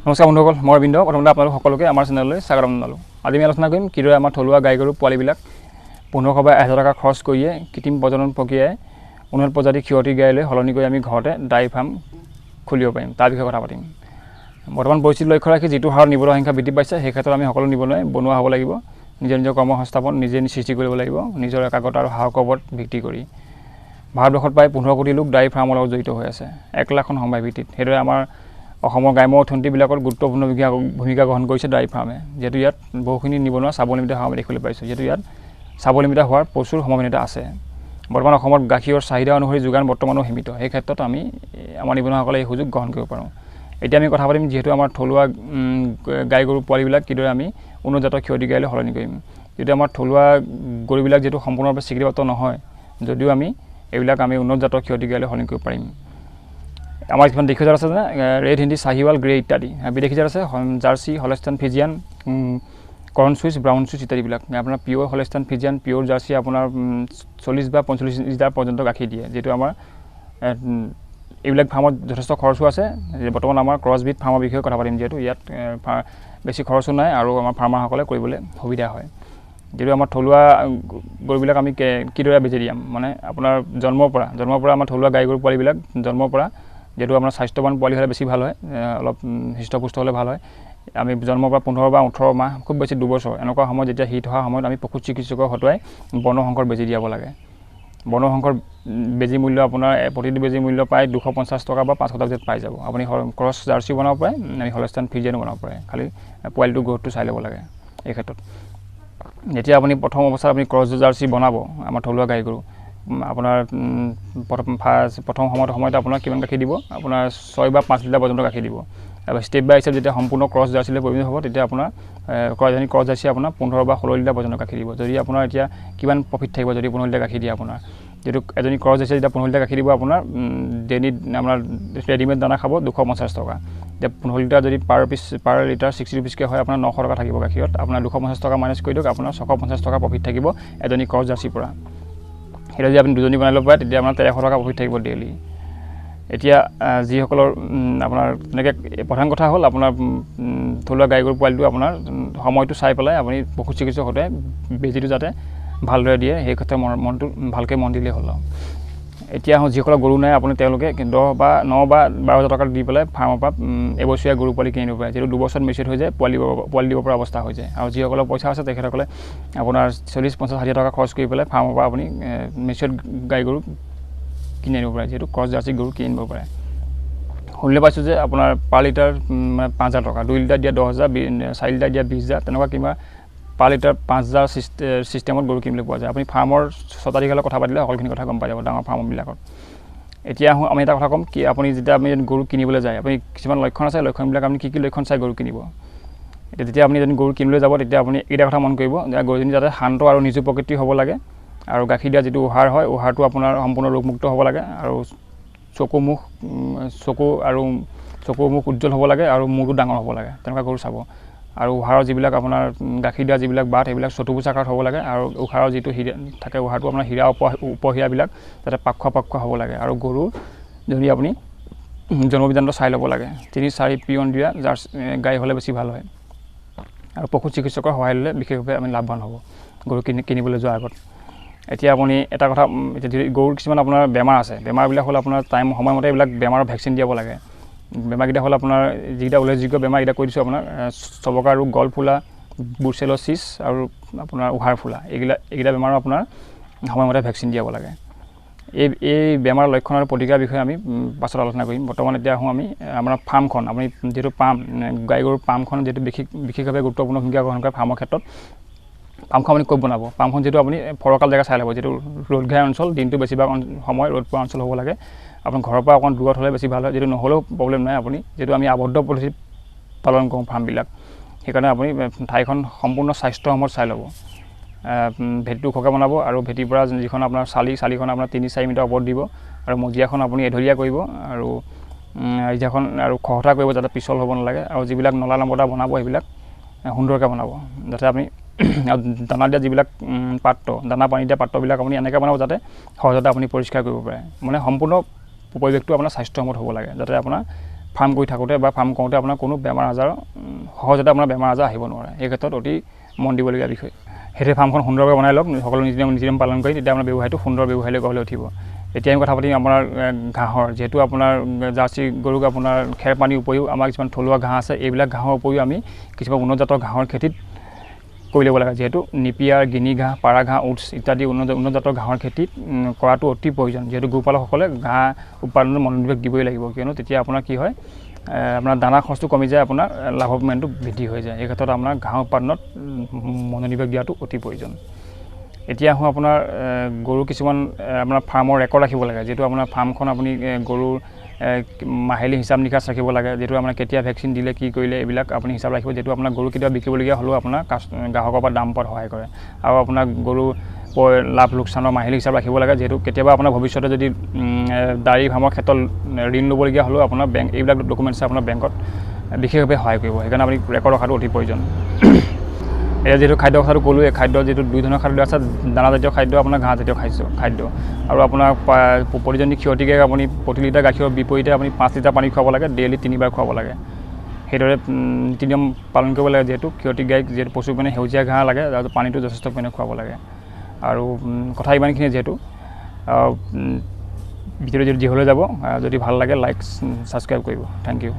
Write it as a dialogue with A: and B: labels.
A: নমস্কাৰ বন্ধুসকল, মই অৰবিন্দ। প্ৰথমতে আপোনালোক সকলোকে আমাৰ চেনেললৈ স্বাগতম জনালোঁ। আজি আমি আলোচনা কৰিম কিদৰে আমাৰ থলুৱা গাই গৰু পোৱালিবিলাক 1500 বা 1000 টকা খৰচ কৰিয়ে কৃত্ৰিম প্ৰজনন প্ৰক্ৰিয়াই উন্নত প্ৰজাতিৰ ক্ষতি গাইলৈ সলনি কৰি আমি ঘৰতে ডায়েৰী ফাৰ্ম খুলিব পাৰিম, তাৰ বিষয়ে কথা পাতিম। বৰ্তমান পৰিস্থিতি লক্ষ্য ৰাখি যিটো হাৰত নিবনুৱা সংখ্যা বৃদ্ধি পাইছে, সেই ক্ষেত্ৰত আমি সকলো নিবনুৱাই বনোৱা হ'ব লাগিব। নিজৰ কৰ্মসংস্থাপন নিজে সৃষ্টি কৰিব লাগিব, নিজৰ একাগ্ৰতা আৰু সাহসৰ ওপৰত ভিত্তি কৰি। ভাৰতবৰ্ষত প্ৰায় 15 কোটি লোক ডায়েৰী ফাৰ্মৰ লগত জড়িত হৈ আছে, 1 লাখখন সমবায় ভিত্তিত। সেইদৰে আমাৰ অসমৰ গ্ৰাম্য অৰ্থনীতিবিলাকত গুৰুত্বপূৰ্ণ ভূমিকা গ্ৰহণ কৰিছে ডায়েৰী ফাৰ্মে, যিহেতু ইয়াত বহুখিনি নিবনুৱা স্বাৱলম্বিতা হোৱা আমি দেখিবলৈ পাইছোঁ, যিহেতু ইয়াত স্বাৱলম্বিতা হোৱাৰ প্ৰচুৰ সম্ভাৱনীয়তা আছে। বৰ্তমান অসমত গাখীৰৰ চাহিদা অনুসৰি যোগান বৰ্তমানো সীমিত, সেই ক্ষেত্ৰত আমি আমাৰ নিবনুৱাসকলে এই সুযোগ গ্ৰহণ কৰিব পাৰোঁ। এতিয়া আমি কথা পাতিম যিহেতু আমাৰ থলুৱা গাই গৰু পোৱালিবিলাক কিদৰে আমি উন্নত জাতৰ ক্ষতি গাইলৈ সলনি কৰিম। যিহেতু আমাৰ থলুৱা গৰুবিলাক যিহেতু সম্পূৰ্ণৰূপে স্বীকৃতিপ্ৰাপ্ত নহয়, যদিও আমি এইবিলাক আমি উন্নত জাতৰ ক্ষতি গাইলৈ সলনি কৰিব পাৰিম। আমাৰ কিছুমান দেশী জাত আছে যে ৰেড হিন্দী, চাহিৱাল, গ্ৰে ইত্যাদি। বিদেশী জাত আছে জাৰ্চি, হলষ্টাইন ফিজিয়ান, কৰণ চুইচ, ব্ৰাউন চুইচ ইত্যাদিবিলাক। আপোনাৰ পিয়'ৰ হলষ্টাইন ফিজিয়ান, পিয়'ৰ জাৰ্চি আপোনাৰ 40 বা 45 লিটাৰ পৰ্যন্ত গাখীৰ দিয়ে, যিহেতু আমাৰ এইবিলাক ফাৰ্মত যথেষ্ট খৰচো আছে। বৰ্তমান আমাৰ ক্ৰছবিট ফাৰ্মৰ বিষয়ে কথা পাতিম, যিহেতু ইয়াত বেছি খৰচো নাই আৰু আমাৰ ফাৰ্মাৰসকলে কৰিবলৈ সুবিধা হয়। যিহেতু আমাৰ থলুৱা গৰুবিলাক আমি কিদৰে বেজি দিয়াম, মানে আপোনাৰ জন্মৰ পৰা আমাৰ থলুৱা গাই গৰু পোৱালিবিলাক জন্মৰ পৰা যিহেতু আপোনাৰ স্বাস্থ্যৱান পোৱালি হ'লে বেছি ভাল হয়, অলপ হৃষ্টপুষ্ট হ'লে ভাল হয়। আমি জন্মৰ পৰা 15 বা 18 মাহ, খুব বেছি 2 বছৰ এনেকুৱা সময়ত যেতিয়া হিট হোৱা সময়ত আমি পশু চিকিৎসকৰ হতুৱাই বৰ্ণসংকৰ বেজি দিয়াব লাগে। বৰ্ণসংকৰ বেজি মূল্য আপোনাৰ প্ৰতিটো বেজি মূল্য প্ৰায় 250 টকা বা 500 টকা পাই যাব। আপুনি ক্ৰছ জাৰ্চি বনাব পাৰে, আমি হলষ্টাইন ফিজিয়ানো বনাব পাৰে, খালি পোৱালিটোৰ গ্ৰথটো চাই ল'ব লাগে। এই ক্ষেত্ৰত যেতিয়া আপুনি প্ৰথম অৱস্থাত আপুনি ক্ৰছ জাৰ্চি বনাব আমাৰ থলুৱা গাই গৰু, আপোনাৰ প্ৰথম সময়ত আপোনাৰ কিমান গাখীৰ দিব, আপোনাৰ 6 বা 5 লিটাৰ পৰ্যন্ত গাখীৰ দিব। আৰু ষ্টেপ বাই ষ্টেপ যেতিয়া সম্পূৰ্ণ ক্ৰছ জাৰ্চিলৈ পৰিণত হ'ব, তেতিয়া আপোনাৰ ক্ৰছ জাৰ্চি আপোনাৰ 15 বা 16 লিটাৰ পৰ্যন্ত গাখীৰ দিব। যদি আপোনাৰ এতিয়া কিমান প্ৰফিট থাকিব যদি 15 লিটাৰ গাখীৰ দিয়ে আপোনাৰ, যিহেতু এজনী ক্ৰছ জাৰ্চি যেতিয়া 15 লিটাৰ গাখীৰ দিব, আপোনাৰ ডেইলি আপোনাৰ ৰেডিমেড দানা খাব 250 টকা। এতিয়া 15 লিটাৰ যদি পাৰ লিটাৰ 60 ৰুপিছকৈ হয়, আপোনাৰ 900 টকা থাকিব গাখীৰত। আপোনাৰ 250 টকা মাইনাছ কৰি দিয়ক, আপোনাৰ 650 টকা প্ৰফিট থাকিব এজনী ক্ৰছ জাৰ্চিৰ পৰা। সেইটো যদি আপুনি 2জনী বনাই ল'ব পাৰে, তেতিয়া আপোনাৰ 1300 টকা প্ৰফিট থাকিব ডেইলি। এতিয়া যিসকলৰ আপোনাৰ তেনেকৈ প্ৰধান কথা হ'ল আপোনাৰ থলুৱা গাই গৰু পোৱালিটো আপোনাৰ সময়টো চাই পেলাই আপুনি পশু চিকিৎসক হতুৱাই বেজীটো যাতে ভালদৰে দিয়ে, সেই ক্ষেত্ৰত মনটো ভালকৈ মন দিলেই হ'ল। এতিয়া যিসকলৰ গৰু নাই, আপুনি তেওঁলোকে 10 বা 9 বা 12,000 টকা দি পেলাই ফাৰ্মৰ পৰা এবছৰীয়া গৰু পোৱালি কিনিব পাৰে, যিহেতু 2 বছৰত মেচিউৰ হৈ যায়, পোৱালি দিব পৰা অৱস্থা হৈ যায়। আৰু যিসকলৰ পইচা আছে তেখেতসকলে আপোনাৰ 40, 50, 60 টকা খৰচ কৰি পেলাই ফাৰ্মৰ পৰা আপুনি মেচিউৰ গাই গৰু কিনি আনিব পাৰে, যিহেতু ক্ৰছ জাৰ্চি গৰু কিনি আনিব পাৰে। শুনিলে পাইছোঁ যে আপোনাৰ পাৰ লিটাৰ 5,000 টকা, 2 লিটাৰ দিয়া 10,000, 4 লিটাৰ দিয়া 20,000, তেনেকুৱা কিবা পাৰ লিটাৰ 5,000 ছিষ্টেমত গৰু কিনিবলৈ পোৱা যায়। আপুনি ফাৰ্মৰ স্বত্বাধিকাৰৰ কথা পাতিলে সকলোখিনি কথা গম পাই যাব ডাঙৰ ফাৰ্মবিলাকত। এতিয়া আমি এটা কথা ক'ম কি, আপুনি যেতিয়া আপুনি গৰু কিনিবলৈ যায়, আপুনি কিছুমান লক্ষণ আছে, লক্ষণবিলাক আপুনি কি লক্ষণ চাই গৰু কিনিব। এতিয়া যেতিয়া আপুনি এজনী গৰু কিনিবলৈ যাব, তেতিয়া আপুনি এইটা কথা মন কৰিব যে গৰুজনী যাতে শান্ত আৰু নিজু প্ৰকৃতিৰ হ'ব লাগে, আৰু গাখীৰ দিয়া যিটো উহাৰ হয়, উহাৰটো আপোনাৰ সম্পূৰ্ণ ৰোগমুক্ত হ'ব লাগে, আৰু চকু মুখ উজ্জ্বল হ'ব লাগে, আৰু মূৰটো ডাঙৰ হ'ব লাগে, তেনেকুৱা গৰু চাব। আৰু উহাৰৰ যিবিলাক আপোনাৰ গাখীৰ দিয়া যিবিলাক বাট, সেইবিলাক চতুৰ্ভুজাকাৰত হ'ব লাগে, আৰু উহাৰৰ যিটো হীৰা থাকে, উহাৰটো আপোনাৰ হীৰা উপহীৰাবিলাক যাতে পাখুৱা হ'ব লাগে। আৰু গৰুৰ যদি আপুনি জন্মবিজানটো চাই ল'ব লাগে, 3-4 পিয়ন দিয়া জাৰ্চি গাই হ'লে বেছি ভাল হয়। আৰু পশু চিকিৎসকৰ সহায় ল'লে বিশেষভাৱে আমি লাভৱান হ'ব গৰু কিনিবলৈ যোৱাৰ আগত। এতিয়া আপুনি এটা কথা, এতিয়া গৰুৰ কিছুমান আপোনাৰ বেমাৰ আছে, বেমাৰবিলাক হ'ল আপোনাৰ সময়মতে এইবিলাক বেমাৰৰ ভেকচিন দিয়াব লাগে। বেমাৰকেইটা হ'ল আপোনাৰ যিকেইটা উল্লেখযোগ্য বেমাৰকেইটা কৈ দিছোঁ আপোনাৰ চবকা ৰোগ, গল ফুলা, ব্ৰুচেলোচিছ আৰু আপোনাৰ উহাৰ ফুলা, এইকেইটা বেমাৰৰ আপোনাৰ সময়মতে ভেকচিন দিয়াব লাগে। এই বেমাৰৰ লক্ষণ আৰু প্ৰতিক্ৰিয়াৰ বিষয়ে আমি পাছত আলোচনা কৰিম। বৰ্তমান এতিয়া আহোঁ আমি আমাৰ ফাৰ্মখন, আপুনি যিহেতু গাই গৰুৰ ফাৰ্মখন যিহেতু বিশেষভাৱে গুৰুত্বপূৰ্ণ ভূমিকা গ্ৰহণ কৰে ফাৰ্মৰ ক্ষেত্ৰত। ফাৰ্মখন আপুনি ক'ত বনাব, ফাৰ্মখন যিহেতু আপুনি ফৰকাল জেগা চাই ল'ব, যিহেতু ৰ'দ ঘাই অঞ্চল, দিনটো বেছিভাগ সময় ৰ'দ পোৱা অঞ্চল হ'ব লাগে। আপোনাৰ ঘৰৰ পৰা অকণ দূৰত হ'লে বেছি ভাল হয়, যিহেতু নহ'লেও প্ৰব্লেম নাই। আপুনি যিহেতু আমি আবদ্ধ পদ্ধতিত পালন কৰোঁ ফাৰ্মবিলাক, সেইকাৰণে আপুনি ঠাইখন সম্পূৰ্ণ স্বাস্থ্যসন্মত চাই ল'ব। ভেটিটো ওখকৈ বনাব, আৰু ভেটিৰ পৰা যিখন আপোনাৰ চালিখন আপোনাৰ 3-4 মিটাৰ ওপৰত দিব, আৰু মজিয়াখন আপুনি এঢলীয়া কৰিব, আৰু মজিয়াখন আৰু খহটা কৰিব যাতে পিছল হ'ব নালাগে। আৰু যিবিলাক নলা নৰ্দমা বনাব সেইবিলাক সুন্দৰকৈ বনাব, যাতে আপুনি দানা দিয়া যিবিলাক দানা পানী দিয়া পাত্ৰবিলাক আপুনি এনেকৈ বনাব যাতে সহজতে আপুনি পৰিষ্কাৰ কৰিব পাৰে। মানে সম্পূৰ্ণ পৰিৱেশটো আপোনাৰ স্বাস্থ্যসন্মত হ'ব লাগে, যাতে আপোনাৰ ফাৰ্ম কৰি থাকোঁতে বা ফাৰ্ম কৰোঁতে আপোনাৰ কোনো বেমাৰ আজাৰ সহজতে আপোনাৰ বেমাৰ আজাৰ আহিব নোৱাৰে। এই ক্ষেত্ৰত অতি মন দিবলগীয়া বিষয়। সেইটোৱে ফাৰ্মখন সুন্দৰকৈ বনাই লওক, সকলো নীতি নিয়ম পালন কৰি, তেতিয়া আপোনাৰ ব্যৱসায়টো সুন্দৰ ব্যৱসায়লৈ গঢ় লৈ উঠিব। এতিয়া আমি কথা পাতিম আপোনাৰ ঘাঁহৰ, যিহেতু আপোনাৰ জাৰ্চি গৰুক আপোনাৰ খেৰ পানীৰ উপৰিও আমাৰ কিছুমান থলুৱা ঘাঁহ আছে, এইবিলাক ঘাঁহৰ উপৰিও আমি কিছুমান উন্নত জাতৰ ঘাঁহৰ খেতিত কৰি ল'ব লাগে। যিহেতু নিপিয়াৰ, গিনি ঘাঁহ, পাৰা ঘাঁহ, উটছ ইত্যাদি উন্নত জাতৰ ঘাঁহৰ খেতিত কৰাটো অতি প্ৰয়োজন। যিহেতু গৰুপালকসকলে ঘাঁহ উৎপাদনত মনোনিৱেশ দিবই লাগিব, কিয়নো তেতিয়া আপোনাৰ কি হয়, আপোনাৰ দানা খৰচটো কমি যায়, আপোনাৰ লাভৱানটো বৃদ্ধি হৈ যায়। এই ক্ষেত্ৰত আপোনাৰ ঘাঁহ উৎপাদনত মনোনিৱেশ দিয়াটো অতি প্ৰয়োজন। এতিয়া আহোঁ আপোনাৰ গৰু কিছুমান আপোনাৰ ফাৰ্মৰ ৰেকৰ্ড ৰাখিব লাগে। যিহেতু আপোনাৰ ফাৰ্মখন আপুনি গৰুৰ মাহিলী হিচাপ নিকাচ ৰাখিব লাগে। যিহেতু আপোনাৰ কেতিয়া ভেকচিন দিলে, কি কৰিলে, এইবিলাক আপুনি হিচাপ ৰাখিব। যিহেতু আপোনাৰ গৰু কেতিয়াবা বিকিবলগীয়া হ'লেও আপোনাৰ গ্ৰাহকৰ পৰা দাম পোৱাত সহায় কৰে। আৰু আপোনাৰ গৰু লাভ লোকচানৰ মাহিলী হিচাপ ৰাখিব লাগে। যিহেতু কেতিয়াবা আপোনাৰ ভৱিষ্যতে যদি ডায়েৰী ফাৰ্মৰ ক্ষেত্ৰত ঋণ ল'বলগীয়া হ'লেও আপোনাৰ বেংক এইবিলাক ডকুমেণ্টছে আপোনাৰ বেংকত বিশেষভাৱে সহায় কৰিব। সেইকাৰণে আপুনি ৰেকৰ্ড ৰখাটো অতি প্ৰয়োজন। এতিয়া যিহেতু খাদ্য কথাটো ক'লোৱে, খাদ্য যিহেতু 2 ধৰণৰ খাদ্য আছে, দানাজাতীয় খাদ্য, আপোনাৰ ঘাঁহজাতীয় খাদ্য। আৰু আপোনাৰ প্ৰতিজনী ক্ষীয়তী গাইক আপুনি প্ৰতি লিটাৰ গাখীৰৰ বিপৰীতে আপুনি 5 লিটাৰ পানী খুৱাব লাগে, ডেইলি 3 বাৰ খুৱাব লাগে। সেইদৰে নীতি নিয়ম পালন কৰিব লাগে। যিহেতু ক্ষীয়তী গাইক যিহেতু প্ৰচুৰ পৰিমাণে সেউজীয়া ঘাঁহ লাগে, আৰু পানীটো যথেষ্ট পৰিমাণে খুৱাব লাগে। আৰু কথা ইমানখিনিয়ে। যিহেতু ভিডিঅ'টো যদি দীঘলৈ যাব, যদি ভাল লাগে লাইক ছাবস্ক্ৰাইব কৰিব। Thank U.